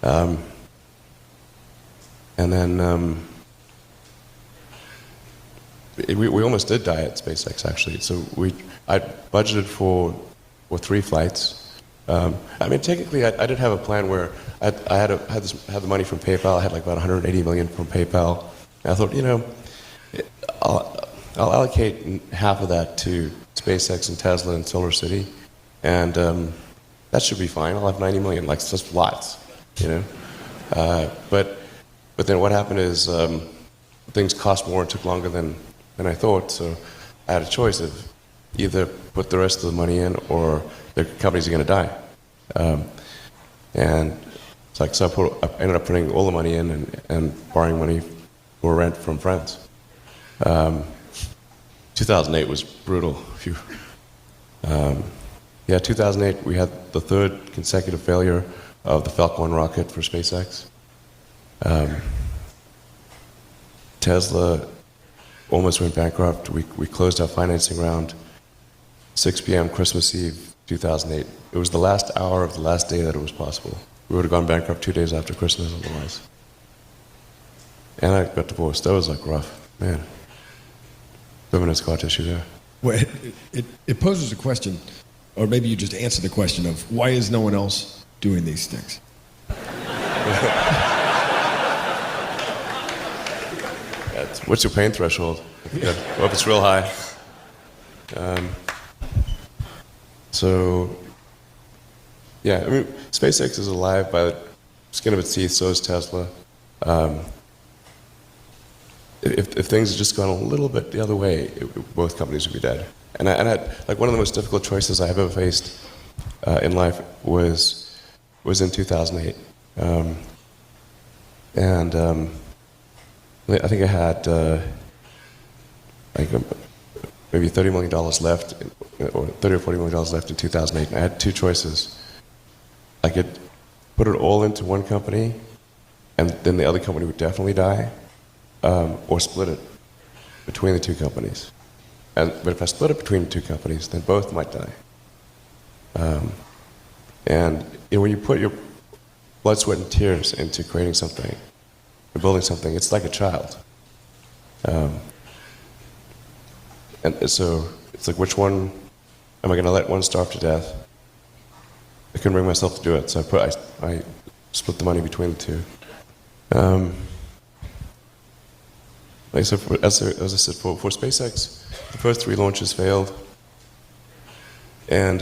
And then we almost did die at SpaceX, actually. So I budgeted for 3 flights. I mean, technically, I did have a plan where I had the money from PayPal. I had like about 180 million from PayPal. And I thought, I'll allocate half of that to SpaceX and Tesla and Solar City, and that should be fine. I'll have 90 million, like just lots, But then what happened is things cost more and took longer than I thought. So I had a choice of either put the rest of the money in or the companies are going to die. And it's like, so I ended up putting all the money in and borrowing money for rent from friends. 2008 was brutal. 2008 we had the 3rd consecutive failure of the Falcon 1 rocket for SpaceX. Tesla almost went bankrupt. We closed our financing round 6 p.m. Christmas Eve 2008. It was the last hour of the last day that it was possible. We would have gone bankrupt 2 days after Christmas otherwise. And I got divorced. That was like rough, man. Feminine scar tissue there. Well, it poses a question, or maybe you just answer the question of why is no one else doing these things? What's your pain threshold? Well, if it's real high. I mean, SpaceX is alive by the skin of its teeth, so is Tesla. If things had just gone a little bit the other way, both companies would be dead. And I had, like, one of the most difficult choices I have ever faced in life was in 2008. I think I had maybe $30 million left, or $30 or $40 million left in 2008. And I had 2 choices. I could put it all into one company, and then the other company would definitely die, or split it between the 2 companies. But if I split it between the 2 companies, then both might die. When you put your blood, sweat, and tears into creating something, or building something, it's like a child. And so it's like, which one am I going to let one starve to death? I couldn't bring myself to do it, so I split the money between the 2. As I said, for SpaceX, the first 3 launches failed, and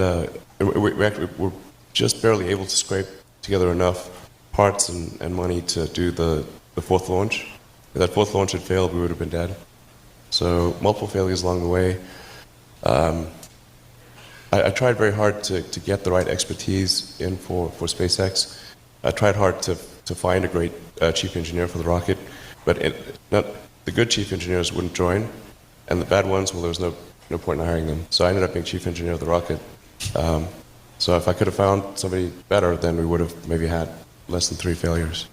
we actually were just barely able to scrape together enough parts and money to do the 4th launch. If that 4th launch had failed, we would have been dead. So multiple failures along the way. I tried very hard to get the right expertise in for SpaceX. I tried hard to find a great chief engineer for the rocket, but the good chief engineers wouldn't join, and the bad ones, well, there was no point in hiring them. So I ended up being chief engineer of the rocket. So if I could have found somebody better, then we would have maybe had less than 3 failures.